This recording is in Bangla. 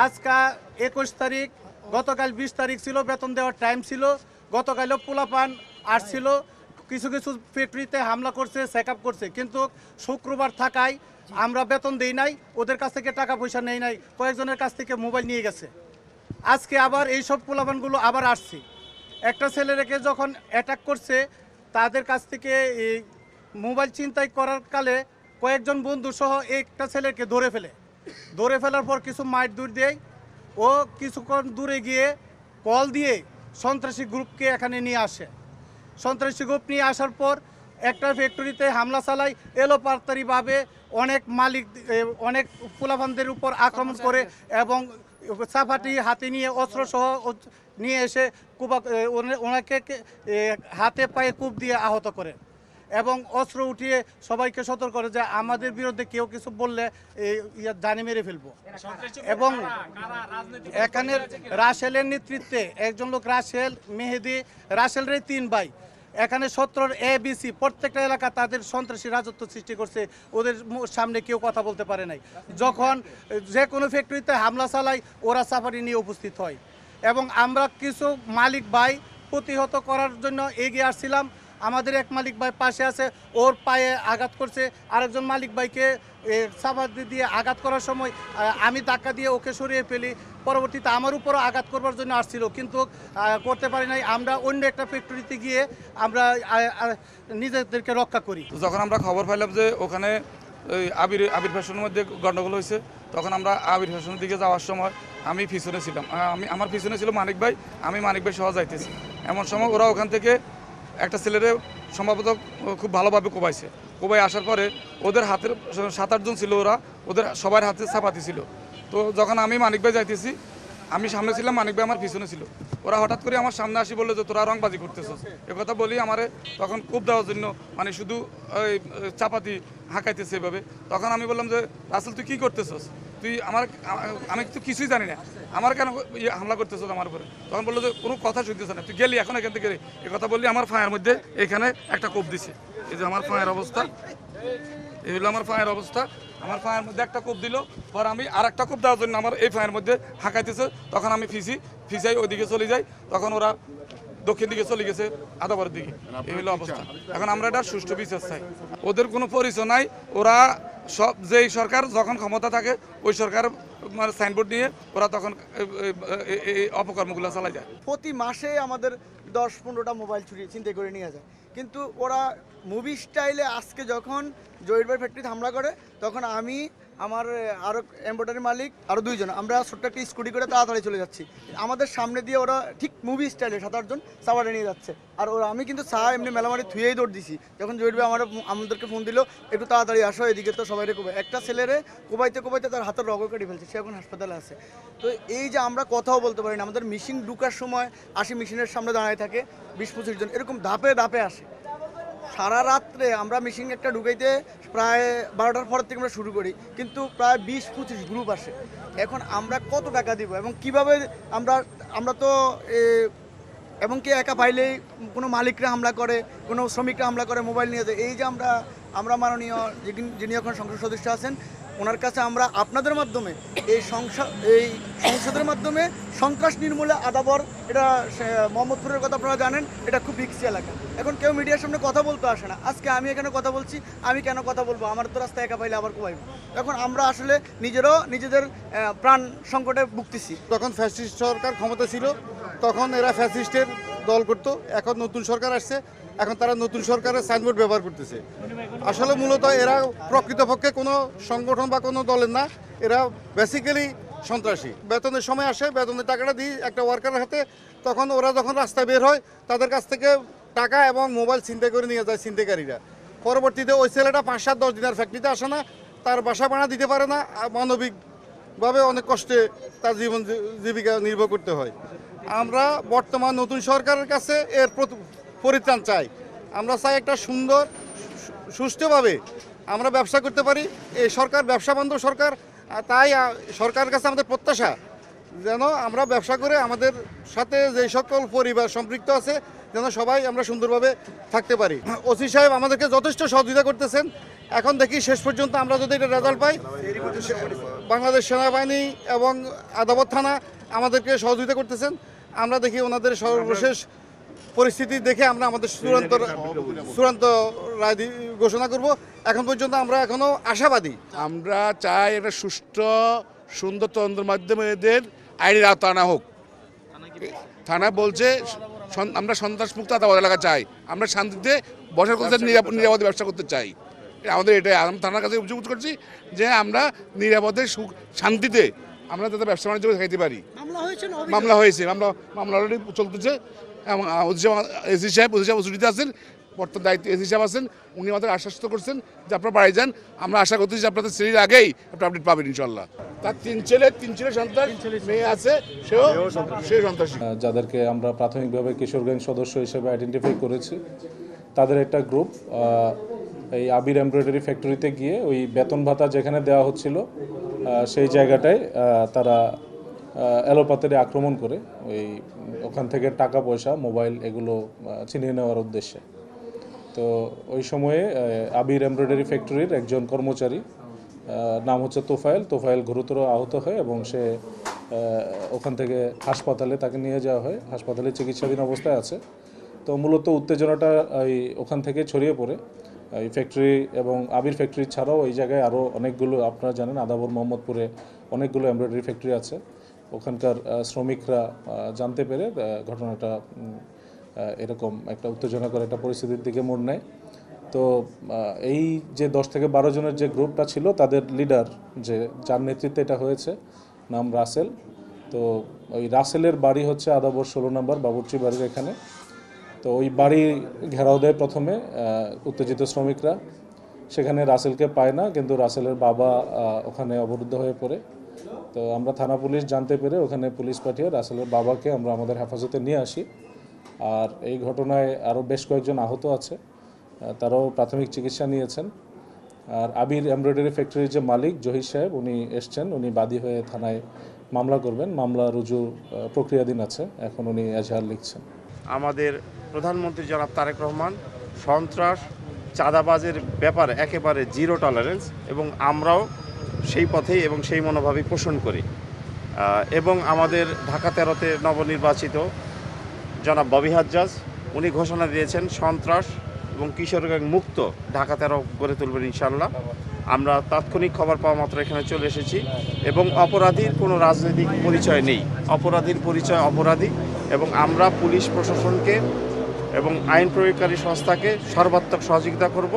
আজকা 21 তারিখ, গতকাল 20 তারিখ ছিল, বেতন দেওয়ার টাইম ছিল। গতকালও পোলাপান আসছিল, কিছু কিছু ফ্যাক্টরিতে হামলা করছে, চেক আপ করছে, কিন্তু শুক্রবার থাকায় আমরা বেতন দেই নাই, ওদের কাছ থেকে টাকা পয়সা নেই নাই, কয়েকজনের কাছ থেকে মোবাইল নিয়ে গেছে। আজকে আবার এইসব পোলাপানগুলো আবার আসছে। একটা ছেলেকে যখন অ্যাটাক করছে, তাদের কাছ থেকে এই মোবাইল ছিনতাই করার কালে কয়েকজন বন্ধু সহ একটা ছেলেকে ধরে ফেলার পর কিছু মাইট দূর দেয়। ও কিছুক্ষণ দূরে গিয়ে কল দিয়ে সন্ত্রাসী গ্রুপকে এখানে নিয়ে আসে। সন্ত্রাসী গ্রুপ নিয়ে আসার পর একটা ফ্যাক্টরিতে হামলা চালায়, এলোপাতারিভাবে অনেক পোলাপানদের উপর আক্রমণ করে এবং চাপাটি হাতে নিয়ে অস্ত্রসহ নিয়ে এসে ওনাকে হাতে পায়ে কূপ দিয়ে আহত করে এবং অস্ত্র উঠিয়ে সবাইকে সতর্ক করে যে আমাদের বিরুদ্ধে কেউ কিছু বললে জানি মেরে ফেলবো। এবং এখানের রাসেলের নেতৃত্বে একজন লোক রাসেল মেহেদি, রাসেলের 3 ভাই, এখানে 17 ABC প্রত্যেকটা এলাকা তাদের সন্ত্রাসী রাজত্ব সৃষ্টি করছে। ওদের সামনে কেউ কথা বলতে পারে নাই। যখন যে কোনো ফ্যাক্টরিতে হামলা চালায়, ওরা সাফারি নিয়ে উপস্থিত হয় এবং আমরা কিছু মালিক ভাই প্রতিহত করার জন্য এগিয়ে আসছিলাম। আমাদের এক মালিক ভাই পাশে আছে, ওর পায়ে আঘাত করছে। আরেকজন মালিক ভাইকে সাফারি দিয়ে আঘাত করার সময় আমি ধাক্কা দিয়ে ওকে সরিয়ে ফেলি। পরবর্তীতে আমার উপরও আঘাত করবার জন্য আসছিল, কিন্তু করতে পারি নাই। আমরা অন্য একটা ফ্যাক্টরিতে গিয়ে আমরা নিজেদেরকে রক্ষা করি। যখন আমরা খবর পাইলাম যে ওখানে ওই আবির ফ্যাশনের মধ্যে গণ্ডগোল হয়েছে, তখন আমরা আবির ফ্যাশনের দিকে যাওয়ার সময় আমি পিছনে ছিলাম, আমার পিছনে ছিল মানিক ভাই, আমি মানিক ভাই সহ যাইতেছি। এমন সময় ওরা ওখান থেকে একটা ছেলেরে সম্ভবত খুব ভালোভাবে কোবাইছে। কোবাই আসার পরে ওদের হাতের 7-8 জন ছিল, ওদের সবার হাতে চাপাতি ছিল। তো যখন আমি মানিক ভাই যাইতেছি, আমি সামনে ছিলাম, মানিক ভাই আমার পিছনে ছিল। ওরা হঠাৎ করে আমার সামনে আসি বললো যে তোরা রংবাজি করতেছস। কথা বলি আমারে তখন কোপ দেওয়ার জন্য, মানে শুধু ওই চাপাতি হাঁকাইতেছে এভাবে। তখন আমি বললাম যে রাসেল তুই কী করতেছস, আমি তো কিছুই জানি না, আমার কেন হামলা করতেছ আমার উপরে? তখন বললো যে কোনো কথা শুনতেছে না, তুই গেলি এখন এখান থেকে। এই কথা বললি আমার ফাঁয়ের মধ্যে এখানে একটা কোপ দিছে। এই যে আমার ফাঁয়ের অবস্থা, এই হলো আমার ফাঁয়ের অবস্থা। আমার ফাঁয়ের মধ্যে একটা কোপ দিল, পর আমি আর একটা কোপ দেওয়ার জন্য আমার এই ফাঁয়ের মধ্যে হাঁকাইতেছে। তখন আমি ফিসাই ওইদিকে চলে যাই। তখন ওরা দক্ষিণ দিকে চলে গেছে, আদাবরের দিকে। এই হলো অবস্থা। এখন আমরা এটা সুষ্ঠু বিচার চাই। ওদের কোনো পরিচয় নাই। ওরা যেই সরকার যখন ক্ষমতা থাকে, ওই সরকার মানে সাইনবোর্ড নিয়ে ওরা তখন এই অপকর্মগুলো চালাই যায়। প্রতি মাসে আমাদের 10-15টা মোবাইল ছিনতাই করে নিয়ে যায়। কিন্তু ওরা মুভি স্টাইলে আজকে যখন জহির ভাই ফ্যাক্টরিতে হামলা করে, তখন আমি, আমার আরও এমব্রয়ডারি মালিক, আরও 2 জন, আমরা ছোট্ট একটা স্কুটি করে তাড়াতাড়ি চলে যাচ্ছি। আমাদের সামনে দিয়ে ওরা ঠিক মুভি স্টাইলে 7-8 জন সাবারে নিয়ে যাচ্ছে। আর আমি কিন্তু এমনি মেলামারি থুয়েই দৌড় দিছি। যখন জহির ভাই আমাদেরকে ফোন দিল, একটু তাড়াতাড়ি আসো, এদিকে তো সবাই কোবাই। একটা ছেলেরে কোবাইতে তার হাতের রগ কেটে ফেলছে, সে এখন হাসপাতালে আছে। তো এই যে আমরা কথাও বলতে পারি না, আমাদের মেশিন ঢুকার সময় মেশিনের সামনে দাঁড়ায় থাকে 20-25 জন, এরকম ধাপে ধাপে আসে। সারা রাত্রে আমরা মেশিন একটা ঢুকাইতে প্রায় 12টার পর থেকে আমরা শুরু করি, কিন্তু প্রায় 20-25 গ্রুপ আসে। এখন আমরা কত টাকা দিব এবং কিভাবে আমরা তো এবং কি একা পাইলেই কোনো মালিকরা হামলা করে, কোনো শ্রমিকরা হামলা করে, মোবাইল নিয়ে যায়। এই যে আমরা মাননীয় যিনি এখন সংসদ সদস্য আছেন, ওনার কাছে আমরা আপনাদের মাধ্যমে এই সংসদের মাধ্যমে সন্ত্রাস নির্মূলে আদাবর, এটা মোহাম্মদপুরের কথা আপনারা জানেন, এটা খুব রিক্সি এলাকা। এখন কেউ মিডিয়ার সামনে কথা বলতে আসে না। আজকে আমি এখানে কথা বলছি, আমি কেন কথা বলবো? আমার তো রাস্তায় একা পাইলে আবার কোয়াইব। এখন আমরা আসলে নিজেদের প্রাণ সংকটে ভুগতেছি। তখন ফ্যাসিস্ট সরকার ক্ষমতা ছিল, তখন এরা ফ্যাসিস্টের দল করতো। এখন নতুন সরকার আসছে, এখন তারা নতুন সরকারের সাইনবোর্ড ব্যবহার করতেছে। আসলে মূলত এরা প্রকৃতপক্ষে কোনো সংগঠন বা কোনো দলের না, এরা বেসিক্যালি সন্ত্রাসী। বেতনের সময় আসে, বেতনের টাকাটা দিই একটা ওয়ার্কারের হাতে, তখন ওরা যখন রাস্তায় বের হয়, তাদের কাছ থেকে টাকা এবং মোবাইল ছিনতাই করে নিয়ে যায় ছিনতাইকারীরা। পরবর্তীতে ওই ছেলেটা 5-7-10 দিনের ফ্যাক্টরিতে আসে না, তার বাসা ভাড়া দিতে পারে না, মানবিকভাবে অনেক কষ্টে তার জীবিকা নির্ভর করতে হয়। আমরা বর্তমান নতুন সরকারের কাছে এর পরিত্রাণ চাই। আমরা চাই একটা সুন্দর সুষ্ঠুভাবে আমরা ব্যবসা করতে পারি। এই সরকার ব্যবসা বান্ধব সরকার, তাই সরকারের কাছে আমাদের প্রত্যাশা যেন আমরা ব্যবসা করে আমাদের সাথে যে সকল পরিবার সম্পৃক্ত আছে, যেন সবাই আমরা সুন্দরভাবে থাকতে পারি। ওসি সাহেব আমাদেরকে যথেষ্ট সহযোগিতা করতেছেন এখন দেখি শেষ পর্যন্ত আমরা যদি এটা রেজাল্ট পাই, বাংলাদেশ সেনাবাহিনী এবং আদাবত থানা আমাদেরকে সহযোগিতা করতেছেন। আমরা দেখি ওনাদের সর্বশেষ পরিস্থিতি দেখে আমরা আমাদের চূড়ান্ত রায় ঘোষণা করব। এখন পর্যন্ত আমরা এখনো আশাবাদী। আমরা চাই একটা সুষ্ঠু সুন্দর তদন্তের মাধ্যমে এদের আইনের আওতা আনা হোক। থানা বলছে আমরা সন্ত্রাসমুক্ত আদালত এলাকা চাই, আমরা শান্তিতে বসার করতে নিরাপদে ব্যবসা করতে চাই। আমাদের এটাই আমরা থানার কাছে অভিযোগ করছি যে আমরা নিরাপদে শান্তিতে আমরা যাতে ব্যবসা বাণিজ্য খাইতে পারি। মামলা হয়েছে, মামলা অলরেডি চলতেছে এবং এসি সাহেব ছুটিতে আছেন, বর্তমান দায়িত্ব এসি সাহেব আছেন, উনি আমাদের আশ্বস্ত করছেন যে আপনারা বাড়ি যান। আমরা আশা করতেছি যে আপনাদের শ্রেণীর আগেই আপনারা আপডেট পাবেন ইনশাল্লাহ। তার তিন ছেলে সন্তান, মেয়ে আছে, সে সন্ত্রাসী। যাদেরকে আমরা প্রাথমিকভাবে কিশোর গ্যাং সদস্য হিসেবে আইডেন্টিফাই করেছি, তাদের একটা গ্রুপ এই আবির এমব্রয়ডারি ফ্যাক্টরিতে গিয়ে ওই বেতন ভাতা যেখানে দেওয়া হচ্ছিল সেই জায়গাটায় তারা এলোপাতারি আক্রমণ করে ওখান থেকে টাকা পয়সা, মোবাইল এগুলো ছিনিয়ে নেওয়ার উদ্দেশ্যে। তো ওই সময়ে আবির এমব্রয়ডারি ফ্যাক্টরির একজন কর্মচারী, নাম হচ্ছে তোফায়েল গুরুতর আহত হয় এবং সে ওখান থেকে হাসপাতালে তাকে নিয়ে যাওয়া হয়, হাসপাতালে চিকিৎসাধীন অবস্থায় আছে। তো মূলত উত্তেজনাটা ওখান থেকে ছড়িয়ে পড়ে এই ফ্যাক্টরি এবং আবির ফ্যাক্টরি ছাড়াও এই জায়গায় আরও অনেকগুলো, আপনারা জানেন আদাবর মোহাম্মদপুরে অনেকগুলো এমব্রয়ডারি ফ্যাক্টরি আছে। ওখানকার শ্রমিকরা জানতে পেরে ঘটনাটা এরকম একটা উত্তেজনাকর একটা পরিস্থিতির দিকে মোড় নেয়। তো এই যে 10 থেকে 12 জনের যে গ্রুপটা ছিল, তাদের লিডার যার নেতৃত্বে এটা হয়েছে, নাম রাসেল। তো ওই রাসেলের বাড়ি হচ্ছে আদাবর 16 নম্বর বাবুর্চি বাড়ির এখানে। তো ওই বাড়ি ঘেরাও দেয় প্রথমে উত্তেজিত শ্রমিকরা। সেখানে রাসেলকে পায় না, কিন্তু রাসেলের বাবা ওখানে অবরুদ্ধ হয়ে পড়ে। তো আমরা থানা পুলিশ জানতে পেরে ওখানে পুলিশ পাঠিয়ে রাসেলের বাবাকে আমরা আমাদের হেফাজতে নিয়ে আসি। আর এই ঘটনায় আরও বেশ কয়েকজন আহত আছে, তারাও প্রাথমিক চিকিৎসা নিয়েছেন। আর আবির এমব্রয়ডারি ফ্যাক্টরির যে মালিক জহির সাহেব, উনি এসছেন, উনি বাদী হয়ে থানায় মামলা করবেন। মামলা রুজু প্রক্রিয়াধীন আছে, এখন উনি এজাহার লিখছেন। আমাদের প্রধানমন্ত্রী জনাব তারেক রহমান সন্ত্রাস চাঁদাবাজের ব্যাপারে একেবারে জিরো টলারেন্স, এবং আমরাও সেই পথেই এবং সেই মনোভাবই পোষণ করি। এবং আমাদের ঢাকা 13তে নবনির্বাচিত জনাব ববি হাজ্জাজ, উনি ঘোষণা দিয়েছেন সন্ত্রাস এবং কিশোর গ্যাং মুক্ত ঢাকা 13 গড়ে তুলবেন ইনশাল্লাহ। আমরা তাৎক্ষণিক খবর পাওয়া মাত্র এখানে চলে এসেছি এবং অপরাধীর কোনো রাজনৈতিক পরিচয় নেই, অপরাধীর পরিচয় অপরাধী। এবং আমরা পুলিশ প্রশাসনকে এবং আইন প্রয়োগকারী সংস্থাকে সর্বাত্মক সহযোগিতা করব